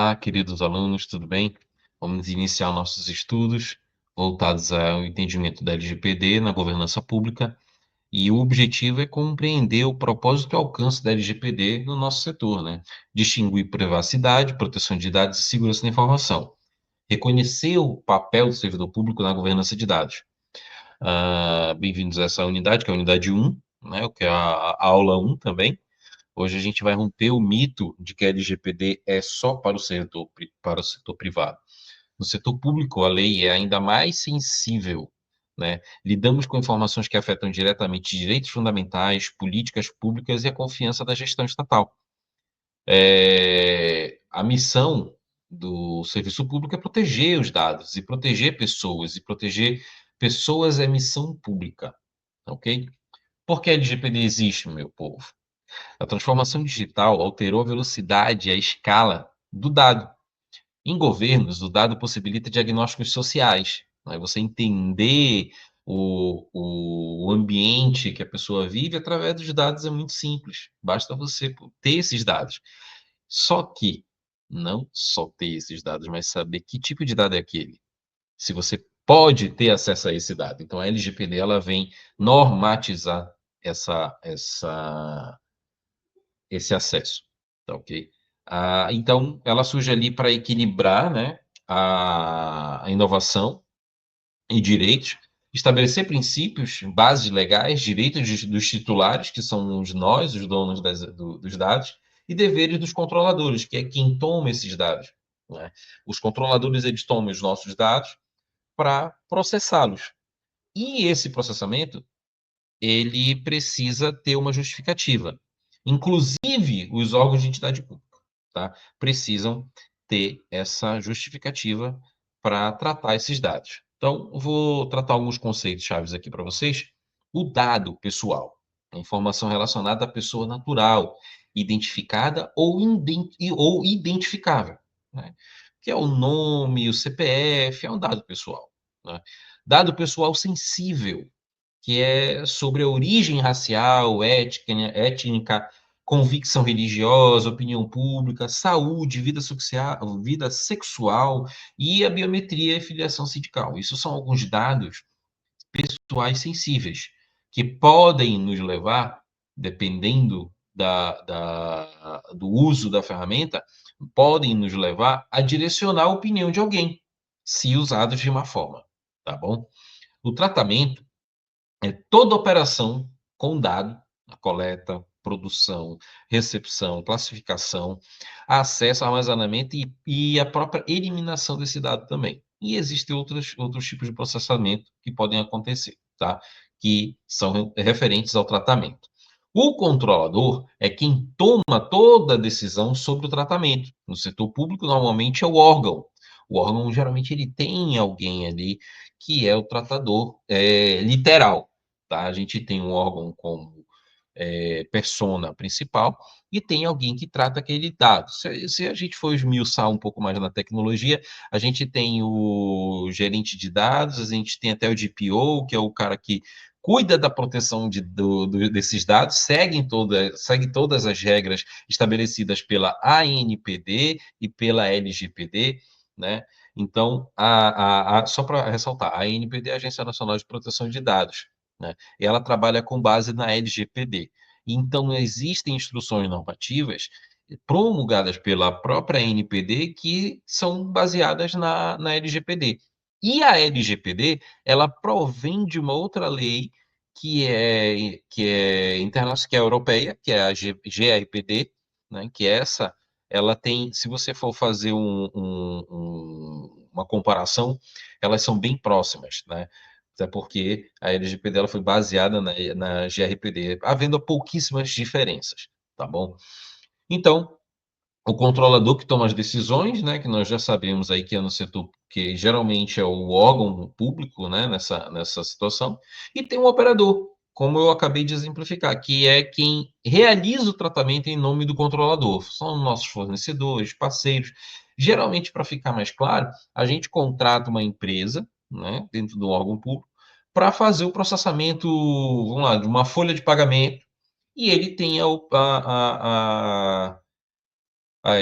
Olá, queridos alunos, tudo bem? Vamos iniciar nossos estudos voltados ao entendimento da LGPD na governança pública, e o objetivo é compreender o propósito e alcance da LGPD no nosso setor, né? Distinguir privacidade, proteção de dados e segurança da informação. Reconhecer o papel do servidor público na governança de dados. Bem-vindos a essa unidade, que é a unidade 1, né? Que é a aula 1 também. Hoje a gente vai romper o mito de que a LGPD é só para o setor privado. No setor público, a lei é ainda mais sensível, né? Lidamos com informações que afetam diretamente direitos fundamentais, políticas públicas e a confiança da gestão estatal. A missão do serviço público é proteger os dados, e proteger pessoas é missão pública, ok? Por que a LGPD existe, meu povo? A transformação digital alterou a velocidade e a escala do dado. Em governos, o dado possibilita diagnósticos sociais, né? Você entender o ambiente que a pessoa vive através dos dados é muito simples. Basta você ter esses dados. Só que não só ter esses dados, mas saber que tipo de dado é aquele. Se você pode ter acesso a esse dado. Então, a LGPD ela vem normatizar esse acesso, tá ok? Então, ela surge ali para equilibrar, né, a inovação e direitos, estabelecer princípios, bases legais, direitos dos titulares, que somos nós, os donos dos dados, e deveres dos controladores, que é quem toma esses dados, né? Os controladores, eles tomam os nossos dados para processá-los. E esse processamento, ele precisa ter uma justificativa. Inclusive, os órgãos de entidade pública, tá? Precisam ter essa justificativa para tratar esses dados. Então, vou tratar alguns conceitos chaves aqui para vocês. O dado pessoal, a informação relacionada à pessoa natural, identificada ou identificável, né? Que é o nome, o CPF, é um dado pessoal, né? Dado pessoal sensível, que é sobre a origem racial, étnica, convicção religiosa, opinião pública, saúde, vida sexual e a biometria e filiação sindical. Isso são alguns dados pessoais sensíveis que podem nos levar, dependendo do uso da ferramenta, podem nos levar a direcionar a opinião de alguém, se usados de má forma, tá bom? O tratamento é toda operação com dado, a coleta, produção, recepção, classificação, acesso, armazenamento e a própria eliminação desse dado também. E existem outros tipos de processamento que podem acontecer, tá? Que são referentes ao tratamento. O controlador é quem toma toda a decisão sobre o tratamento. No setor público, normalmente é o órgão. O órgão, geralmente, ele tem alguém ali que é o tratador literal, tá? A gente tem um órgão como persona principal e tem alguém que trata aquele dado. Se a gente for esmiuçar um pouco mais na tecnologia, a gente tem o gerente de dados, a gente tem até o DPO, que é o cara que cuida da proteção desses dados, segue todas as regras estabelecidas pela ANPD e pela LGPD, né? Então, só para ressaltar, a ANPD é a Agência Nacional de Proteção de Dados, né? E ela trabalha com base na LGPD. Então, existem instruções normativas promulgadas pela própria ANPD que são baseadas na LGPD. E a LGPD, ela provém de uma outra lei que é internacional, que é europeia, que é a GRPD, né? Que essa, ela tem, se você for fazer uma comparação, elas são bem próximas, né? Até porque a LGPD ela foi baseada na GRPD, havendo pouquíssimas diferenças, tá bom? Então, o controlador que toma as decisões, né, que nós já sabemos aí que é no setor, que geralmente é o órgão público, né, nessa situação, e tem um operador, como eu acabei de exemplificar, que é quem realiza o tratamento em nome do controlador. São nossos fornecedores, parceiros. Geralmente, para ficar mais claro, a gente contrata uma empresa, né, dentro do órgão público, para fazer o processamento, vamos lá, de uma folha de pagamento, e ele tem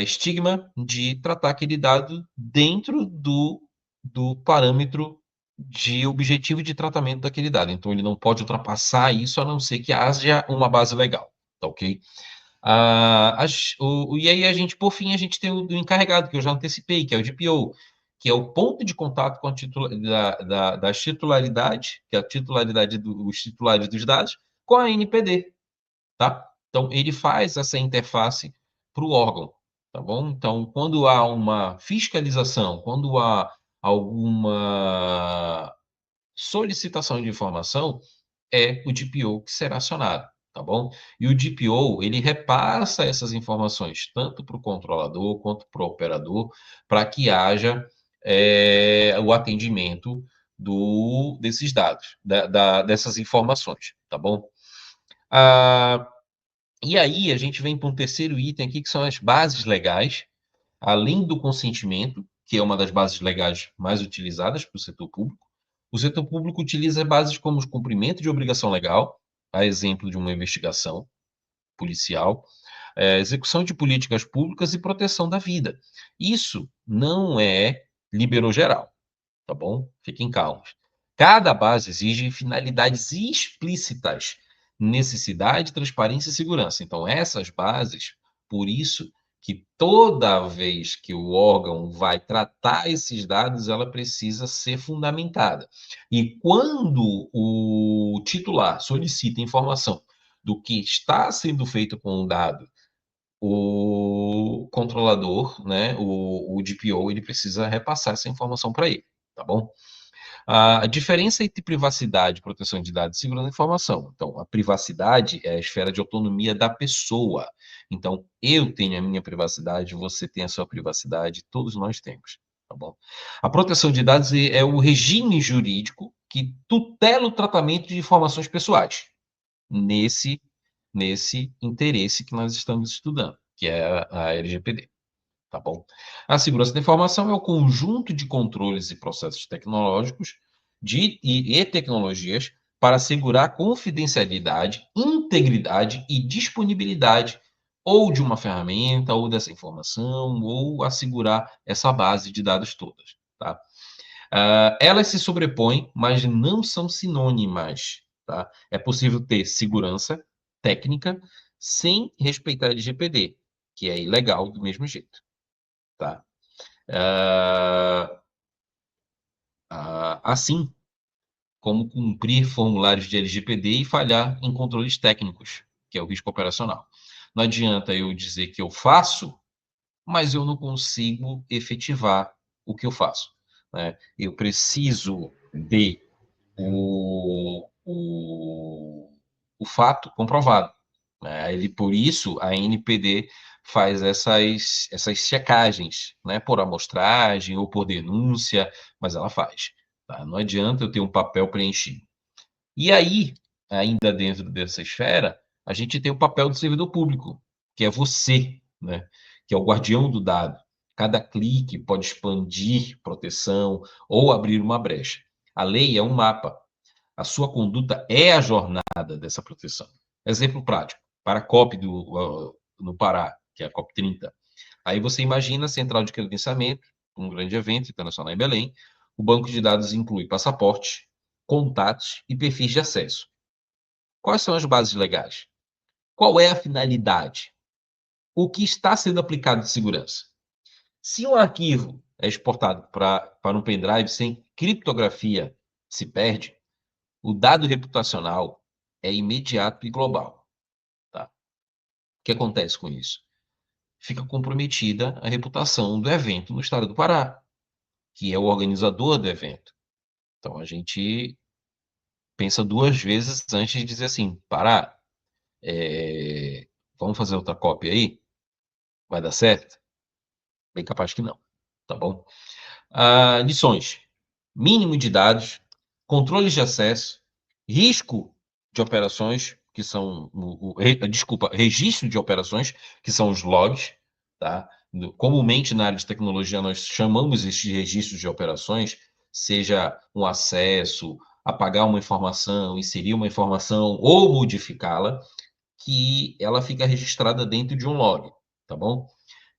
estigma de tratar aquele dado dentro do parâmetro de objetivo de tratamento daquele dado. Então, ele não pode ultrapassar isso, a não ser que haja uma base legal, tá ok? E aí, por fim, a gente tem o encarregado, que eu já antecipei, que é o DPO, que é o ponto de contato com a das titularidades, que é a titularidade dos titulares dos dados, com a NPD, tá? Então, ele faz essa interface para o órgão, tá bom? Então, quando há uma fiscalização, quando há alguma solicitação de informação, é o DPO que será acionado, tá bom? E o DPO, ele repassa essas informações tanto para o controlador quanto para o operador, para que haja o atendimento desses dados, dessas informações, tá bom? Ah, e aí a gente vem para um terceiro item aqui, que são as bases legais, além do consentimento, que é uma das bases legais mais utilizadas para o setor público. O setor público utiliza bases como o cumprimento de obrigação legal, a exemplo de uma investigação policial, execução de políticas públicas e proteção da vida. Isso não é liberou geral, tá bom? Fiquem calmos. Cada base exige finalidades explícitas, necessidade, transparência e segurança. Então, essas bases, por isso que toda vez que o órgão vai tratar esses dados, ela precisa ser fundamentada. E quando o titular solicita informação do que está sendo feito com o dado, o controlador, né, o DPO, ele precisa repassar essa informação para ele, tá bom? A diferença entre privacidade, proteção de dados e segurança da informação. Então, a privacidade é a esfera de autonomia da pessoa. Então, eu tenho a minha privacidade, você tem a sua privacidade, todos nós temos, tá bom? A proteção de dados é o regime jurídico que tutela o tratamento de informações pessoais nesse interesse que nós estamos estudando, que é a LGPD. Tá bom? A segurança da informação é o conjunto de controles e processos tecnológicos e tecnologias para assegurar a confidencialidade, integridade e disponibilidade ou de uma ferramenta, ou dessa informação, ou assegurar essa base de dados todas. Tá? Elas se sobrepõem, mas não são sinônimas. Tá? É possível ter segurança técnica sem respeitar a LGPD, que é ilegal do mesmo jeito. Tá? Ah, assim como cumprir formulários de LGPD e falhar em controles técnicos, que é o risco operacional. Não adianta eu dizer que eu faço, mas eu não consigo efetivar o que eu faço, né? Eu preciso de o fato comprovado, né? Por isso, a NPD faz essas checagens, né? Por amostragem ou por denúncia, mas ela faz. Tá? Não adianta eu ter um papel preenchido. E aí, ainda dentro dessa esfera, a gente tem o papel do servidor público, que é você, né? Que é o guardião do dado. Cada clique pode expandir proteção ou abrir uma brecha. A lei é um mapa. A sua conduta é a jornada dessa proteção. Exemplo prático, para a COP no Pará, que é a COP 30. Aí você imagina a central de credenciamento, um grande evento internacional em Belém. O banco de dados inclui passaporte, contatos e perfis de acesso. Quais são as bases legais? Qual é a finalidade? O que está sendo aplicado de segurança? Se um arquivo é exportado para um pendrive sem criptografia, se perde, o dado reputacional é imediato e global. Tá? O que acontece com isso? Fica comprometida a reputação do evento no estado do Pará, que é o organizador do evento. Então, a gente pensa duas vezes antes de dizer assim, Pará, vamos fazer outra cópia aí? Vai dar certo? Bem capaz que não, tá bom? Lições. Mínimo de dados, controles de acesso, risco de operações, que são desculpa, registro de operações, que são os logs, tá? Comumente na área de tecnologia nós chamamos esses registros de operações, seja um acesso, apagar uma informação, inserir uma informação ou modificá-la, que ela fica registrada dentro de um log, tá bom?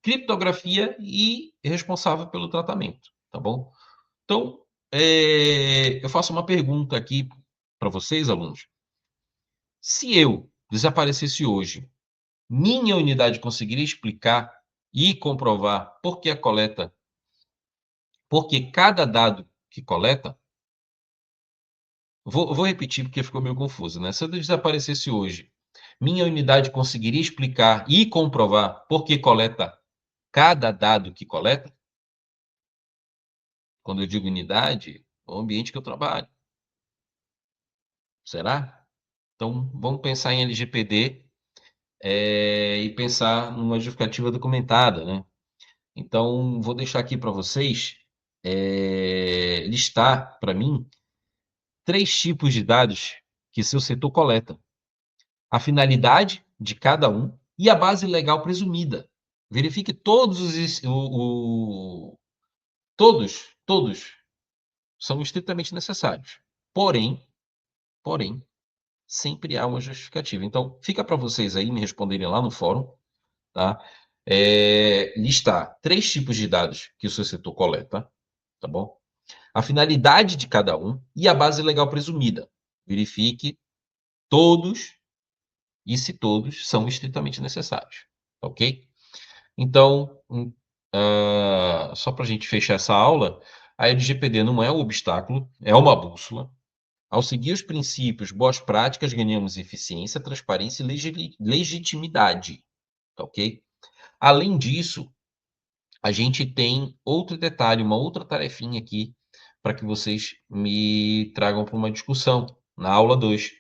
criptografia e responsável pelo tratamento, tá bom? Então, eu faço uma pergunta aqui para vocês, alunos. Se eu desaparecesse hoje, minha unidade conseguiria explicar e comprovar por que cada dado que coleta. Vou repetir porque ficou meio confuso, né? Se eu desaparecesse hoje, minha unidade conseguiria explicar e comprovar por que coleta cada dado que coleta? Quando eu digo unidade, é o ambiente que eu trabalho. Será? Então, vamos pensar em LGPD, e pensar numa justificativa documentada, né? Então, vou deixar aqui para vocês, listar para mim 3 tipos de dados que seu setor coleta. A finalidade de cada um e a base legal presumida. Verifique todos os todos são estritamente necessários. Porém, sempre há uma justificativa. Então, fica para vocês aí me responderem lá no fórum, tá? Listar 3 tipos de dados que o seu setor coleta, tá bom? A finalidade de cada um e a base legal presumida. Verifique todos e se todos são estritamente necessários, ok? Então, só para a gente fechar essa aula, a LGPD não é um obstáculo, é uma bússola. Ao seguir os princípios, boas práticas, ganhamos eficiência, transparência e legitimidade, tá ok? Além disso, a gente tem outro detalhe, uma outra tarefinha aqui, para que vocês me tragam para uma discussão na aula 2,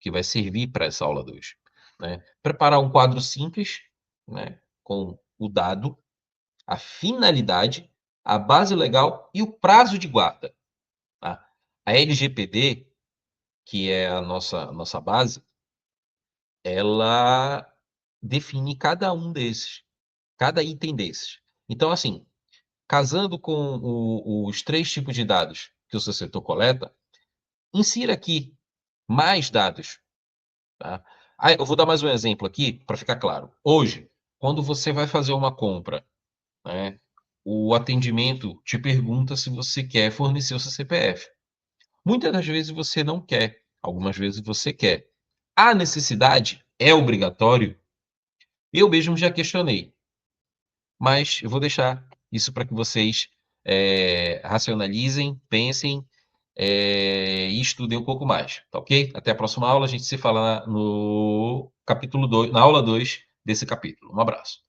que vai servir para essa aula 2, né? Preparar um quadro simples, né, com o dado, a finalidade, a base legal e o prazo de guarda, tá? A LGPD, que é a nossa base, ela define cada um desses, cada item desses. Então, assim, casando com os 3 tipos de dados que o seu setor coleta, insira aqui mais dados, tá? Eu vou dar mais um exemplo aqui para ficar claro. Hoje, quando você vai fazer uma compra, né, o atendimento te pergunta se você quer fornecer o seu CPF. Muitas das vezes você não quer, algumas vezes você quer. A necessidade é obrigatório? Eu mesmo já questionei, mas eu vou deixar isso para que vocês, racionalizem, pensem, e estudem um pouco mais, tá ok? Até a próxima aula, a gente se fala no capítulo 2, na aula 2 desse capítulo. Um abraço.